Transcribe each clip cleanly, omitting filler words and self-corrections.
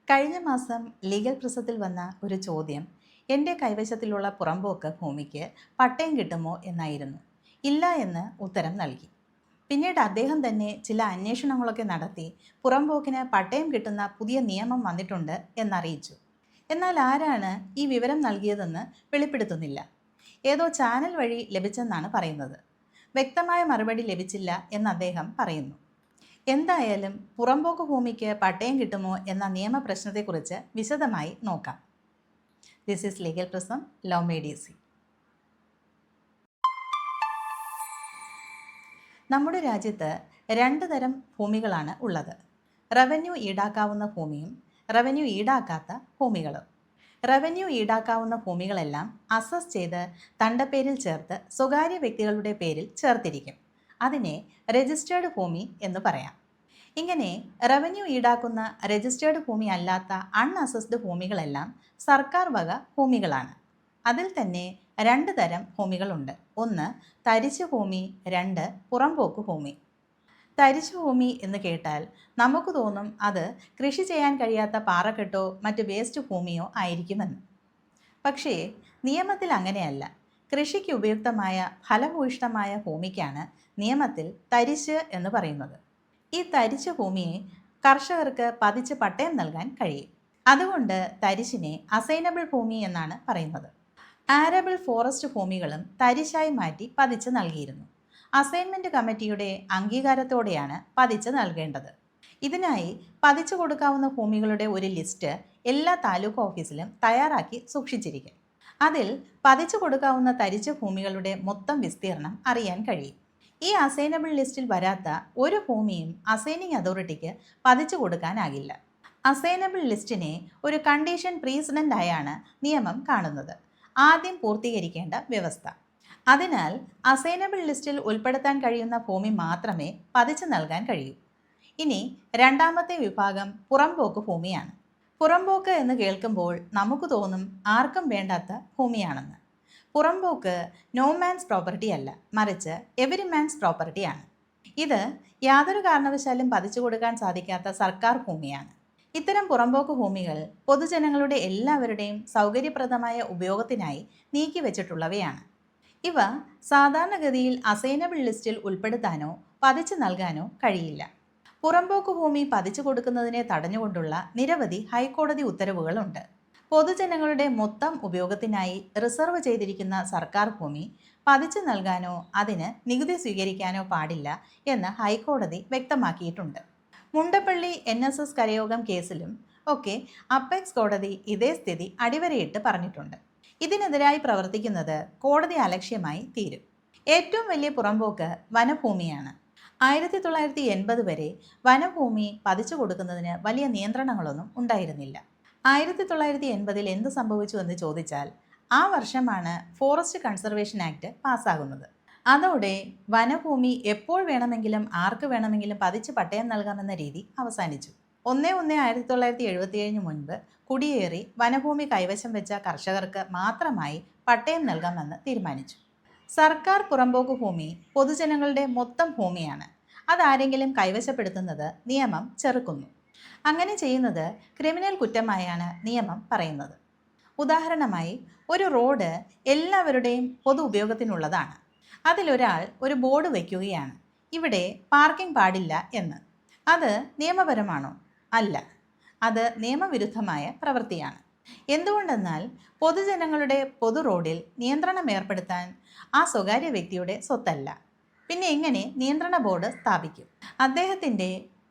കഴിഞ്ഞ മാസം ലീഗൽ പ്രസത്തിൽ വന്ന ഒരു ചോദ്യം എൻ്റെ കൈവശത്തിലുള്ള പുറമ്പോക്ക് ഭൂമിക്ക് പട്ടയം കിട്ടുമോ എന്നായിരുന്നു. ഇല്ല എന്ന് ഉത്തരം നൽകി. പിന്നീട് അദ്ദേഹം തന്നെ ചില അന്വേഷണങ്ങളൊക്കെ നടത്തി പുറമ്പോക്കിന് പട്ടയം കിട്ടുന്ന പുതിയ നിയമം വന്നിട്ടുണ്ട് എന്നറിയിച്ചു. എന്നാൽ ആരാണ് ഈ വിവരം നൽകിയതെന്ന് വെളിപ്പെടുത്തുന്നില്ല. ഏതോ ചാനൽ വഴി ലഭിച്ചെന്നാണ് പറയുന്നത്. വ്യക്തമായ മറുപടി ലഭിച്ചില്ല എന്ന് അദ്ദേഹം പറയുന്നു. എന്തായാലും പുറമ്പോക്ക് ഭൂമിക്ക് പട്ടയം കിട്ടുമോ എന്ന നിയമപ്രശ്നത്തെക്കുറിച്ച് വിശദമായി നോക്കാം. This is legal prism law made easy. നമ്മുടെ രാജ്യത്ത് രണ്ട് തരം ഭൂമികളാണ് ഉള്ളത്. റവന്യൂ ഈടാക്കാവുന്ന ഭൂമിയും റവന്യൂ ഈടാക്കാത്ത ഭൂമികളും. റവന്യൂ ഈടാക്കാവുന്ന ഭൂമികളെല്ലാം അസസ് ചെയ്ത് തണ്ടപ്പേരിൽ ചേർത്ത് സ്വകാര്യ വ്യക്തികളുടെ പേരിൽ ചേർത്തിരിക്കും. അതിനെ രജിസ്റ്റേർഡ് ഭൂമി എന്ന് പറയാം. ഇങ്ങനെ റവന്യൂ ഈടാക്കുന്ന രജിസ്റ്റേർഡ് ഭൂമി അല്ലാത്ത അൺഅസസ്ഡ് ഭൂമികളെല്ലാം സർക്കാർ വക ഭൂമികളാണ്. അതിൽ തന്നെ രണ്ട് തരം ഭൂമികളുണ്ട്. ഒന്ന് തരിശു ഭൂമി, രണ്ട് പുറമ്പോക്ക് ഭൂമി. തരിശു ഭൂമി എന്ന് കേട്ടാൽ നമുക്ക് തോന്നും അത് കൃഷി ചെയ്യാൻ കഴിയാത്ത പാറക്കെട്ടോ മറ്റ് വേസ്റ്റ് ഭൂമിയോ ആയിരിക്കുമെന്ന്. പക്ഷേ നിയമത്തിൽ അങ്ങനെയല്ല. കൃഷിക്ക് ഉപയുക്തമായ ഫലഭൂയിഷ്ഠമായ ഭൂമിക്കാണ് നിയമത്തിൽ തരിശ് എന്ന് പറയുന്നത്. ഈ തരിശു ഭൂമിയെ കർഷകർക്ക് പതിച്ച് പട്ടയം നൽകാൻ കഴിയും. അതുകൊണ്ട് തരിശിനെ അസൈനബിൾ ഭൂമി എന്നാണ് പറയുന്നത്. ആരബിൾ ഫോറസ്റ്റ് ഭൂമികളും തരിശായി മാറ്റി പതിച്ച് നൽകിയിരുന്നു. അസൈൻമെൻറ്റ് കമ്മിറ്റിയുടെ അംഗീകാരത്തോടെയാണ് പതിച്ച് നൽകേണ്ടത്. ഇതിനായി പതിച്ചു കൊടുക്കാവുന്ന ഭൂമികളുടെ ഒരു ലിസ്റ്റ് എല്ലാ താലൂക്ക് ഓഫീസിലും തയ്യാറാക്കി സൂക്ഷിച്ചിരിക്കും. അതിൽ പതിച്ചു കൊടുക്കാവുന്ന തരിച്ചു ഭൂമികളുടെ മൊത്തം വിസ്തീർണം അറിയാൻ കഴിയും. ഈ അസൈനബിൾ ലിസ്റ്റിൽ വരാത്ത ഒരു ഭൂമിയും അസൈനിങ് അതോറിറ്റിക്ക് പതിച്ചു കൊടുക്കാനാകില്ല. അസൈനബിൾ ലിസ്റ്റിനെ ഒരു കണ്ടീഷൻ പ്രീസിഡൻ്റ് ആയാണ് നിയമം കാണുന്നത്. ആദ്യം പൂർത്തീകരിക്കേണ്ട വ്യവസ്ഥ. അതിനാൽ അസൈനബിൾ ലിസ്റ്റിൽ ഉൾപ്പെടുത്താൻ കഴിയുന്ന ഭൂമി മാത്രമേ പതിച്ചു നൽകാൻ കഴിയൂ. ഇനി രണ്ടാമത്തെ വിഭാഗം പുറമ്പോക്ക് ഭൂമിയാണ്. പുറമ്പോക്ക് എന്ന് കേൾക്കുമ്പോൾ നമുക്ക് തോന്നും ആർക്കും വേണ്ടാത്ത ഭൂമിയാണെന്ന്. പുറമ്പോക്ക് നോ മാൻസ് പ്രോപ്പർട്ടി അല്ല, മറിച്ച് എവരി മാൻസ് പ്രോപ്പർട്ടിയാണ്. ഇത് യാതൊരു കാരണവശാലും പതിച്ചു കൊടുക്കാൻ സാധിക്കാത്ത സർക്കാർ ഭൂമിയാണ്. ഇത്തരം പുറമ്പോക്ക് ഭൂമികൾ പൊതുജനങ്ങളുടെ എല്ലാവരുടെയും സൗകര്യപ്രദമായ ഉപയോഗത്തിനായി നീക്കിവെച്ചിട്ടുള്ളവയാണ്. ഇവ സാധാരണഗതിയിൽ അസൈനബിൾ ലിസ്റ്റിൽ ഉൾപ്പെടുത്താനോ പതിച്ചു നൽകാനോ കഴിയില്ല. പുറമ്പോക്ക് ഭൂമി പതിച്ചു കൊടുക്കുന്നതിനെ തടഞ്ഞുകൊണ്ടുള്ള നിരവധി ഹൈക്കോടതി ഉത്തരവുകളുണ്ട്. പൊതുജനങ്ങളുടെ മൊത്തം ഉപയോഗത്തിനായി റിസർവ് ചെയ്തിരിക്കുന്ന സർക്കാർ ഭൂമി പതിച്ചു നൽകാനോ അതിന് നികുതി സ്വീകരിക്കാനോ പാടില്ല എന്ന് ഹൈക്കോടതി വ്യക്തമാക്കിയിട്ടുണ്ട്. മുണ്ടപ്പള്ളി NSS കരയോഗം കേസിലും ഒക്കെ അപ്പെക്സ് കോടതി ഇതേ സ്ഥിതി അടിവരയിട്ട് പറഞ്ഞിട്ടുണ്ട്. ഇതിനെതിരായി പ്രവർത്തിക്കുന്നത് കോടതി അലക്ഷ്യമായി തീരും. ഏറ്റവും വലിയ പുറമ്പോക്ക് വനഭൂമിയാണ്. 1980 വരെ വനഭൂമി പതിച്ചു കൊടുക്കുന്നതിന് വലിയ നിയന്ത്രണങ്ങളൊന്നും ഉണ്ടായിരുന്നില്ല. 1980 എന്ത് സംഭവിച്ചു എന്ന് ചോദിച്ചാൽ ആ വർഷമാണ് ഫോറസ്റ്റ് കൺസർവേഷൻ ആക്ട് പാസ്സാകുന്നത്. അതോടെ വനഭൂമി എപ്പോൾ വേണമെങ്കിലും ആർക്ക് വേണമെങ്കിലും പതിച്ച് പട്ടയം നൽകാമെന്ന രീതി അവസാനിച്ചു. 1/1/1977 മുൻപ് കുടിയേറി വനഭൂമി കൈവശം വെച്ച കർഷകർക്ക് മാത്രമായി പട്ടയം നൽകാമെന്ന് തീരുമാനിച്ചു. സർക്കാർ പുറമ്പോക്ക് ഭൂമി പൊതുജനങ്ങളുടെ മൊത്തം ഭൂമിയാണ്. അതാരെങ്കിലും കൈവശപ്പെടുത്തുന്നത് നിയമം ചെറുക്കുന്നു. അങ്ങനെ ചെയ്യുന്നത് ക്രിമിനൽ കുറ്റമായാണ് നിയമം പറയുന്നത്. ഉദാഹരണമായി, ഒരു റോഡ് എല്ലാവരുടെയും പൊതു ഉപയോഗത്തിനുള്ളതാണ്. അതിലൊരാൾ ഒരു ബോർഡ് വയ്ക്കുകയാണ്, ഇവിടെ പാർക്കിംഗ് പാടില്ല എന്ന്. അത് നിയമപരമാണോ? അല്ല, അത് നിയമവിരുദ്ധമായ പ്രവൃത്തിയാണ്. എന്തുകൊണ്ടെന്നാൽ പൊതുജനങ്ങളുടെ പൊതു റോഡിൽ നിയന്ത്രണം ഏർപ്പെടുത്താൻ ആ സ്വകാര്യ വ്യക്തിയുടെ സ്വത്തല്ല. പിന്നെ എങ്ങനെ നിയന്ത്രണ ബോർഡ് സ്ഥാപിക്കും? അദ്ദേഹത്തിൻ്റെ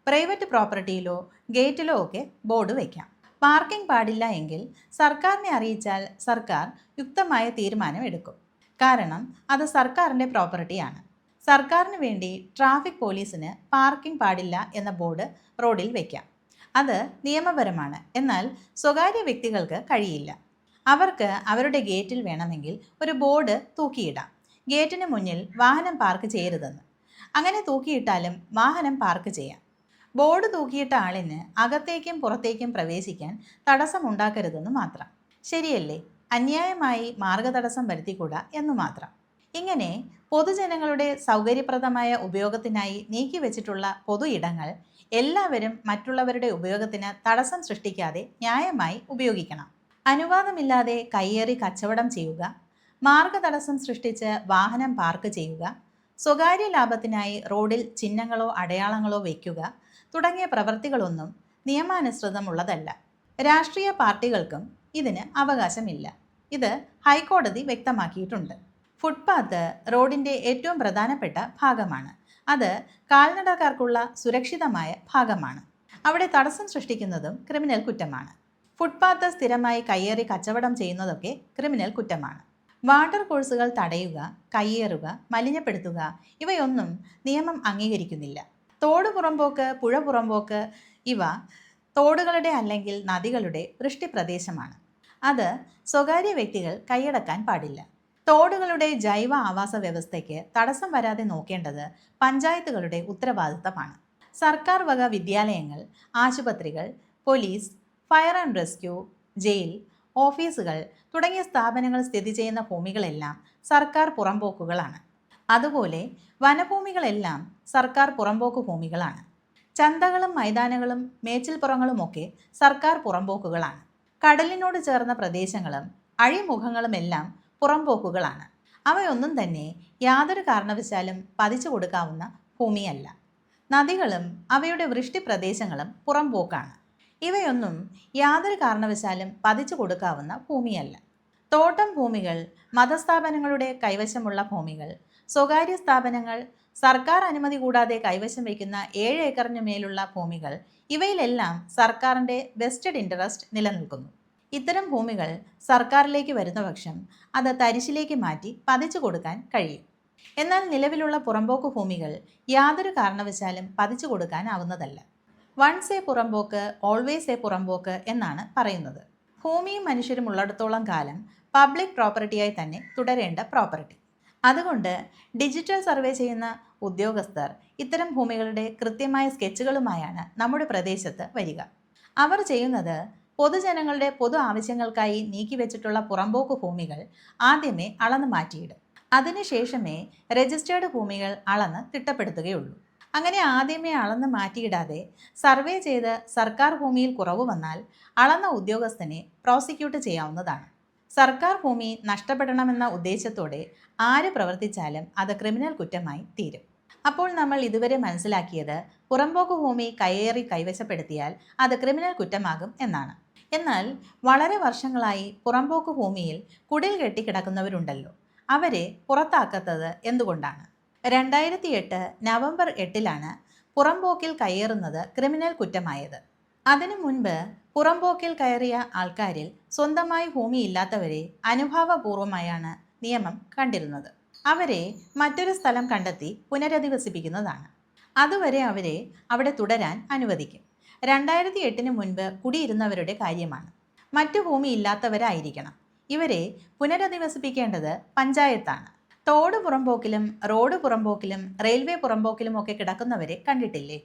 പ്രൈവറ്റ് പ്രോപ്പർട്ടിയിലോ ഗേറ്റിലോ ഒക്കെ ബോർഡ് വയ്ക്കാം. പാർക്കിംഗ് പാടില്ല എങ്കിൽ സർക്കാരിനെ അറിയിച്ചാൽ സർക്കാർ യുക്തമായ തീരുമാനം എടുക്കും. കാരണം അത് സർക്കാരിൻ്റെ പ്രോപ്പർട്ടിയാണ്. സർക്കാരിന് വേണ്ടി ട്രാഫിക് പോലീസിന് പാർക്കിംഗ് പാടില്ല എന്ന ബോർഡ് റോഡിൽ വയ്ക്കാം. അത് നിയമപരമാണ്. എന്നാൽ സ്വകാര്യ വ്യക്തികൾക്ക് കഴിയില്ല. അവർക്ക് അവരുടെ ഗേറ്റിൽ വേണമെങ്കിൽ ഒരു ബോർഡ് തൂക്കിയിടാം, ഗേറ്റിന് മുന്നിൽ വാഹനം പാർക്ക് ചെയ്യരുതെന്ന്. അങ്ങനെ തൂക്കിയിട്ടാലും വാഹനം പാർക്ക് ചെയ്യാം. ബോർഡ് തൂക്കിയിട്ട ആളിന് അകത്തേക്കും പുറത്തേക്കും പ്രവേശിക്കാൻ തടസ്സമുണ്ടാക്കരുതെന്ന് മാത്രം. ശരിയല്ലേ? അന്യായമായി മാർഗതടസ്സം വരുത്തിക്കൂടാ എന്നു മാത്രം. ഇങ്ങനെ പൊതുജനങ്ങളുടെ സൗകര്യപ്രദമായ ഉപയോഗത്തിനായി നീക്കിവെച്ചിട്ടുള്ള പൊതു ഇടങ്ങൾ എല്ലാവരും മറ്റുള്ളവരുടെ ഉപയോഗത്തിന് തടസ്സം സൃഷ്ടിക്കാതെ ന്യായമായി ഉപയോഗിക്കണം. അനുവാദമില്ലാതെ കയ്യേറി കച്ചവടം ചെയ്യുക, മാർഗതടസ്സം സൃഷ്ടിച്ച് വാഹനം പാർക്ക് ചെയ്യുക, സ്വകാര്യ ലാഭത്തിനായി റോഡിൽ ചിഹ്നങ്ങളോ അടയാളങ്ങളോ വയ്ക്കുക തുടങ്ങിയ പ്രവൃത്തികളൊന്നും നിയമാനുസൃതമുള്ളതല്ല. രാഷ്ട്രീയ പാർട്ടികൾക്കും ഇതിന് അവകാശമില്ല. ഇത് ഹൈക്കോടതി വ്യക്തമാക്കിയിട്ടുണ്ട്. ഫുട്പാത്ത് റോഡിൻ്റെ ഏറ്റവും പ്രധാനപ്പെട്ട ഭാഗമാണ്. അത് കാൽനടക്കാർക്കുള്ള സുരക്ഷിതമായ ഭാഗമാണ്. അവിടെ തടസ്സം സൃഷ്ടിക്കുന്നതും ക്രിമിനൽ കുറ്റമാണ്. ഫുട്പാത്ത് സ്ഥിരമായി കയ്യേറി കച്ചവടം ചെയ്യുന്നതൊക്കെ ക്രിമിനൽ കുറ്റമാണ്. വാട്ടർ കോഴ്സുകൾ തടയുക, കയ്യേറുക, മലിനപ്പെടുത്തുക ഇവയൊന്നും നിയമം അംഗീകരിക്കുന്നില്ല. തോട് പുറമ്പോക്ക്, പുഴ പുറമ്പോക്ക് ഇവ തോടുകളുടെ അല്ലെങ്കിൽ നദികളുടെ വൃഷ്ടിപ്രദേശമാണ്. അത് സ്വകാര്യ വ്യക്തികൾ കൈയടക്കാൻ പാടില്ല. തോടുകളുടെ ജൈവ ആവാസ വ്യവസ്ഥയ്ക്ക് തടസ്സം വരാതെ നോക്കേണ്ടത് പഞ്ചായത്തുകളുടെ ഉത്തരവാദിത്തമാണ്. സർക്കാർ വക വിദ്യാലയങ്ങൾ, ആശുപത്രികൾ, police, fire and rescue, jail, ഓഫീസുകൾ തുടങ്ങിയ സ്ഥാപനങ്ങൾ സ്ഥിതി ചെയ്യുന്ന ഭൂമികളെല്ലാം സർക്കാർ പുറമ്പോക്കുകളാണ്. അതുപോലെ വനഭൂമികളെല്ലാം സർക്കാർ പുറമ്പോക്ക് ഭൂമികളാണ്. ചന്തകളും മൈതാനങ്ങളും മേച്ചിൽപ്പുറങ്ങളുമൊക്കെ സർക്കാർ പുറമ്പോക്കുകളാണ്. കടലിനോട് ചേർന്ന പ്രദേശങ്ങളും അഴിമുഖങ്ങളുമെല്ലാം പുറമ്പോക്കുകളാണ്. അവയൊന്നും തന്നെ യാതൊരു കാരണവശാലും പതിച്ചു കൊടുക്കാവുന്ന ഭൂമിയല്ല. നദികളും അവയുടെ വൃഷ്ടിപ്രദേശങ്ങളും പുറമ്പോക്കാണ്. ഇവയൊന്നും യാതൊരു കാരണവശാലും പതിച്ചു കൊടുക്കാവുന്ന ഭൂമിയല്ല. തോട്ടം ഭൂമികൾ, മതസ്ഥാപനങ്ങളുടെ കൈവശമുള്ള ഭൂമികൾ, സ്വകാര്യ സ്ഥാപനങ്ങൾ, സർക്കാർ അനുമതി കൂടാതെ കൈവശം വയ്ക്കുന്ന 7 ഏക്കറിന് മേലുള്ള ഭൂമികൾ ഇവയിലെല്ലാം സർക്കാരിൻ്റെ വെസ്റ്റഡ് ഇൻട്രസ്റ്റ് നിലനിൽക്കുന്നു. ഇത്തരം ഭൂമികൾ സർക്കാരിലേക്ക് വരുന്ന പക്ഷം അത് തരിശിലേക്ക് മാറ്റി പതിച്ചു കൊടുക്കാൻ കഴിയും. എന്നാൽ നിലവിലുള്ള പുറമ്പോക്ക് ഭൂമികൾ യാതൊരു കാരണവശാലും പതിച്ചു കൊടുക്കാനാവുന്നതല്ല. വൺസ് എ പുറമ്പോക്ക് ഓൾവേസ് എ പുറമ്പോക്ക് എന്നാണ് പറയുന്നത്. ഭൂമിയും മനുഷ്യരും ഉള്ളിടത്തോളം കാലം പബ്ലിക് പ്രോപ്പർട്ടിയായി തന്നെ തുടരേണ്ട പ്രോപ്പർട്ടി. അതുകൊണ്ട് ഡിജിറ്റൽ സർവേ ചെയ്യുന്ന ഉദ്യോഗസ്ഥർ ഇത്തരം ഭൂമികളുടെ കൃത്യമായ സ്കെച്ചുകളുമായാണ് നമ്മുടെ പ്രദേശത്ത് വരിക. അവർ ചെയ്യുന്നത് പൊതുജനങ്ങളുടെ പൊതു ആവശ്യങ്ങൾക്കായി നീക്കിവെച്ചിട്ടുള്ള പുറമ്പോക്ക് ഭൂമികൾ ആദ്യമേ അളന്ന് മാറ്റിയിടും. അതിനുശേഷമേ രജിസ്റ്റേർഡ് ഭൂമികൾ അളന്ന് തിട്ടപ്പെടുത്തുകയുള്ളൂ. അങ്ങനെ ആദ്യമേ അളന്ന് മാറ്റിയിടാതെ സർവേ ചെയ്ത് സർക്കാർ ഭൂമിയിൽ കുറവ് വന്നാൽ അളന്ന ഉദ്യോഗസ്ഥനെ പ്രോസിക്യൂട്ട് ചെയ്യാവുന്നതാണ്. സർക്കാർ ഭൂമി നഷ്ടപ്പെടണമെന്ന ഉദ്ദേശത്തോടെ ആര് പ്രവർത്തിച്ചാലും അത് ക്രിമിനൽ കുറ്റമായി തീരും. അപ്പോൾ നമ്മൾ ഇതുവരെ മനസ്സിലാക്കിയത് പുറമ്പോക്ക് ഭൂമി കയ്യേറി കൈവശപ്പെടുത്തിയാൽ അത് ക്രിമിനൽ കുറ്റമാകും എന്നാണ്. എന്നാൽ വളരെ വർഷങ്ങളായി പുറമ്പോക്ക് ഭൂമിയിൽ കുടിൽ കെട്ടിക്കിടക്കുന്നവരുണ്ടല്ലോ, അവരെ പുറത്താക്കാത്തത് എന്തുകൊണ്ടാണ്? 2008 നവംബർ 8 പുറമ്പോക്കിൽ കയ്യേറുന്നത് ക്രിമിനൽ കുറ്റമായത്. അതിനു മുൻപ് പുറമ്പോക്കിൽ കയറിയ ആൾക്കാരിൽ സ്വന്തമായി ഭൂമിയില്ലാത്തവരെ അനുഭാവപൂർവമായാണ് നിയമം കണ്ടിരുന്നത്. അവരെ മറ്റൊരു സ്ഥലം കണ്ടെത്തി പുനരധിവസിപ്പിക്കുന്നതാണ്. അതുവരെ അവരെ അവിടെ തുടരാൻ അനുവദിക്കും. 2008 മുൻപ് കുടിയിരുന്നവരുടെ കാര്യമാണ്. മറ്റു ഭൂമിയില്ലാത്തവരായിരിക്കണം. ഇവരെ പുനരധിവസിപ്പിക്കേണ്ടത് പഞ്ചായത്താണ്. തോട് പുറമ്പോക്കിലും റോഡ് പുറമ്പോക്കിലും റെയിൽവേ പുറമ്പോക്കിലും ഒക്കെ കിടക്കുന്നവരെ കണ്ടിട്ടില്ലേ?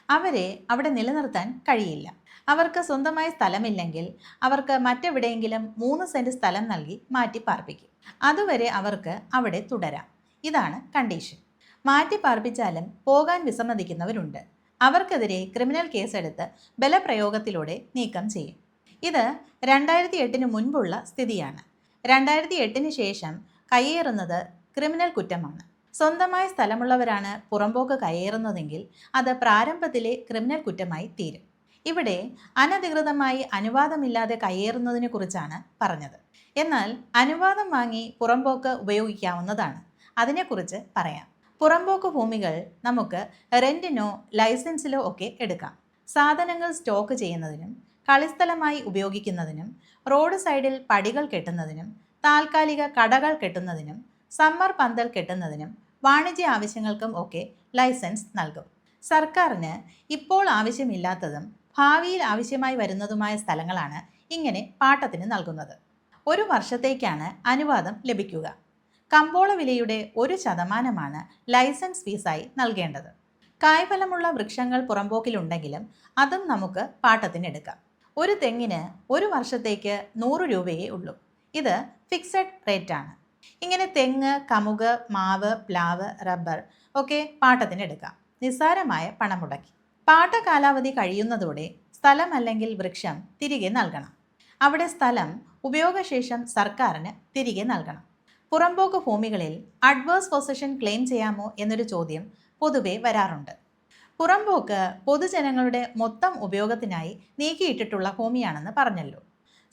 അവരെ അവിടെ നിലനിർത്താൻ കഴിയില്ല. അവർക്ക് സ്വന്തമായി സ്ഥലമില്ലെങ്കിൽ അവർക്ക് മറ്റെവിടെയെങ്കിലും 3 സെൻറ്റ് സ്ഥലം നൽകി മാറ്റി പാർപ്പിക്കും. അതുവരെ അവർക്ക് അവിടെ തുടരാം. ഇതാണ് കണ്ടീഷൻ. മാറ്റി പാർപ്പിച്ചാലും പോകാൻ വിസമ്മതിക്കുന്നവരുണ്ട്. അവർക്കെതിരെ ക്രിമിനൽ കേസെടുത്ത് ബലപ്രയോഗത്തിലൂടെ നീക്കം ചെയ്യും. ഇത് 2008 മുൻപുള്ള സ്ഥിതിയാണ്. 2008 ശേഷം കയ്യേറുന്നത് ക്രിമിനൽ കുറ്റമാണ്. സ്വന്തമായി സ്ഥലമുള്ളവരാണ് പുറമ്പോക്ക് കയ്യേറുന്നതെങ്കിൽ അത് പ്രാരംഭത്തിലെ ക്രിമിനൽ കുറ്റമായി തീരും. ഇവിടെ അനധികൃതമായി അനുവാദമില്ലാതെ കയ്യേറുന്നതിനെ കുറിച്ചാണ് പറഞ്ഞത്. എന്നാൽ അനുവാദം വാങ്ങി പുറമ്പോക്ക് ഉപയോഗിക്കാവുന്നതാണ്. അതിനെക്കുറിച്ച് പറയാം. പുറമ്പോക്ക് ഭൂമികൾ നമുക്ക് റെന്റിനോ ലൈസൻസിലോ ഒക്കെ എടുക്കാം. സാധനങ്ങൾ സ്റ്റോക്ക് ചെയ്യുന്നതിനും കളിസ്ഥലമായി ഉപയോഗിക്കുന്നതിനും റോഡ് സൈഡിൽ പടികൾ കെട്ടുന്നതിനും താൽക്കാലിക കടകൾ കെട്ടുന്നതിനും സമ്മർ പന്തൽ കെട്ടുന്നതിനും വാണിജ്യ ആവശ്യങ്ങൾക്കും ഒക്കെ ലൈസൻസ് നൽകും. സർക്കാരിന് ഇപ്പോൾ ആവശ്യമില്ലാത്തതും ഭാവിയിൽ ആവശ്യമായി വരുന്നതുമായ സ്ഥലങ്ങളാണ് ഇങ്ങനെ പാട്ടത്തിന് നൽകുന്നത്. 1 വർഷത്തേക്കാണ് അനുവാദം ലഭിക്കുക. കമ്പോള വിലയുടെ 1% ലൈസൻസ് ഫീസായി നൽകേണ്ടത്. കായ്ഫലമുള്ള വൃക്ഷങ്ങൾ പുറമ്പോക്കിലുണ്ടെങ്കിലും അതും നമുക്ക് പാട്ടത്തിനെടുക്കാം. ഒരു തെങ്ങിന് 1 വർഷത്തേക്ക് 100 രൂപയേ ഉള്ളൂ. ഇത് ഫിക്സഡ് റേറ്റാണ്. ഇങ്ങനെ തെങ്ങ്, കമുക്, മാവ്, പ്ലാവ്, റബ്ബർ ഒക്കെ പാട്ടത്തിനെടുക്കാം നിസ്സാരമായ പണം മുടക്കി. പാട്ട കാലാവധി കഴിയുന്നതോടെ സ്ഥലം അല്ലെങ്കിൽ വൃക്ഷം തിരികെ നൽകണം. അവിടെ സ്ഥലം ഉപയോഗശേഷം സർക്കാരിന് തിരികെ നൽകണം. പുറമ്പോക്ക് ഭൂമികളിൽ അഡ്വേഴ്സ് പൊസഷൻ ക്ലെയിം ചെയ്യാമോ എന്നൊരു ചോദ്യം പൊതുവെ വരാറുണ്ട്. പുറമ്പോക്ക് പൊതുജനങ്ങളുടെ മൊത്തം ഉപയോഗത്തിനായി നീക്കിയിട്ടിട്ടുള്ള ഭൂമിയാണെന്ന് പറഞ്ഞല്ലോ.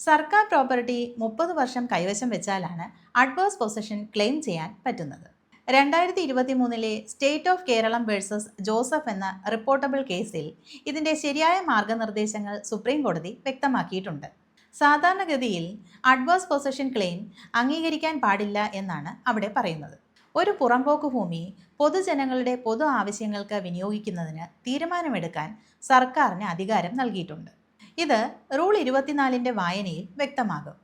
സർക്കാർ പ്രോപ്പർട്ടി 30 വർഷം കൈവശം വെച്ചാലാണ് അഡ്വേഴ്സ് പൊസഷൻ ക്ലെയിം ചെയ്യാൻ പറ്റുന്നത്. 2023 state of Keralam versus Joseph എന്ന റിപ്പോർട്ടബിൾ കേസിൽ ഇതിൻ്റെ ശരിയായ മാർഗനിർദ്ദേശങ്ങൾ സുപ്രീം കോടതി വ്യക്തമാക്കിയിട്ടുണ്ട്. സാധാരണഗതിയിൽ അഡ്വേഴ്സ് പൊസഷൻ ക്ലെയിം അംഗീകരിക്കാൻ പാടില്ല എന്നാണ് അവിടെ പറയുന്നത്. ഒരു പുറമ്പോക്ക് ഭൂമി പൊതുജനങ്ങളുടെ പൊതു ആവശ്യങ്ങൾക്ക് വിനിയോഗിക്കുന്നതിന് തീരുമാനമെടുക്കാൻ സർക്കാരിന് അധികാരം നൽകിയിട്ടുണ്ട്. ഇത് റൂൾ 24 വായനയിൽ വ്യക്തമാകും.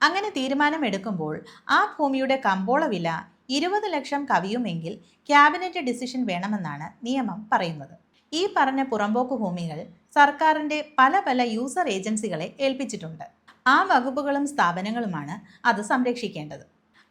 അങ്ങനെ തീരുമാനമെടുക്കുമ്പോൾ ആ ഭൂമിയുടെ കമ്പോള വില 20 ലക്ഷം കവിയുമെങ്കിൽ ക്യാബിനറ്റ് ഡിസിഷൻ വേണമെന്നാണ് നിയമം പറയുന്നത്. ഈ പറഞ്ഞ പുറമ്പോക്ക് ഭൂമികൾ സർക്കാരിൻ്റെ പല യൂസർ ഏജൻസികളെ ഏൽപ്പിച്ചിട്ടുണ്ട്. ആ വകുപ്പുകളും സ്ഥാപനങ്ങളുമാണ് അത് സംരക്ഷിക്കേണ്ടത്.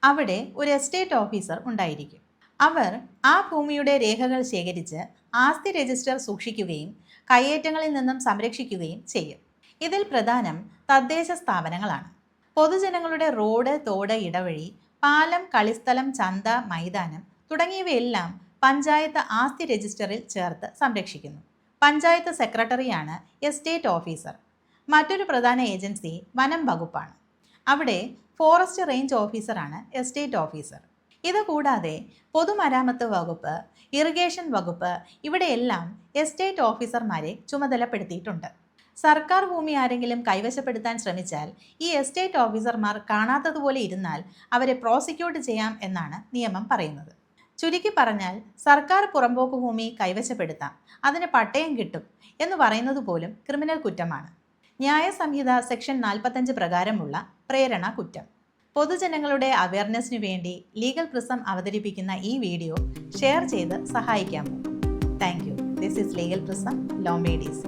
അവിടെ ഒരു എസ്റ്റേറ്റ് ഓഫീസർ ഉണ്ടായിരിക്കും. അവർ ആ ഭൂമിയുടെ രേഖകൾ ശേഖരിച്ച് ആസ്തി രജിസ്റ്റർ സൂക്ഷിക്കുകയും കയ്യേറ്റങ്ങളിൽ നിന്നും സംരക്ഷിക്കുകയും ചെയ്യും. ഇതിൽ പ്രധാനം തദ്ദേശ സ്ഥാപനങ്ങളാണ്. പൊതുജനങ്ങളുടെ റോഡ്, തോട്, ഇടവഴി, പാലം, കളിസ്ഥലം, ചന്ത, മൈതാനം തുടങ്ങിയവയെല്ലാം പഞ്ചായത്ത് ആസ്തി രജിസ്റ്ററിൽ ചേർത്ത് സംരക്ഷിക്കുന്നു. പഞ്ചായത്ത് സെക്രട്ടറിയാണ് എസ്റ്റേറ്റ് ഓഫീസർ. മറ്റൊരു പ്രധാന ഏജൻസി വനം വകുപ്പാണ്. അവിടെ ഫോറസ്റ്റ് റേഞ്ച് ഓഫീസറാണ് എസ്റ്റേറ്റ് ഓഫീസർ. ഇതുകൂടാതെ പൊതുമരാമത്ത് വകുപ്പ്, ഇറിഗേഷൻ വകുപ്പ് ഇവിടെയെല്ലാം എസ്റ്റേറ്റ് ഓഫീസർമാരെ ചുമതലപ്പെടുത്തിയിട്ടുണ്ട്. സർക്കാർ ഭൂമി ആരെങ്കിലും കൈവശപ്പെടുത്താൻ ശ്രമിച്ചാൽ ഈ എസ്റ്റേറ്റ് ഓഫീസർമാർ കാണാത്തതുപോലെ ഇരുന്നാൽ അവരെ പ്രോസിക്യൂട്ട് ചെയ്യാം എന്നാണ് നിയമം പറയുന്നത്. ചുരുക്കി പറഞ്ഞാൽ സർക്കാർ പുറമ്പോക്ക് ഭൂമി കൈവശപ്പെടുത്താം, അതിന് പട്ടയം കിട്ടും എന്ന് പറയുന്നത് പോലും ക്രിമിനൽ കുറ്റമാണ്. ന്യായ സംഹിത സെക്ഷൻ 45 പ്രകാരമുള്ള പ്രേരണ കുറ്റം. പൊതുജനങ്ങളുടെ അവയർനെസ്സിനു വേണ്ടി ലീഗൽ പ്രിസം അവതരിപ്പിക്കുന്ന ഈ വീഡിയോ ഷെയർ ചെയ്ത് സഹായിക്കാമോ? Thank you. This is legal prism, law മേഡീസ്.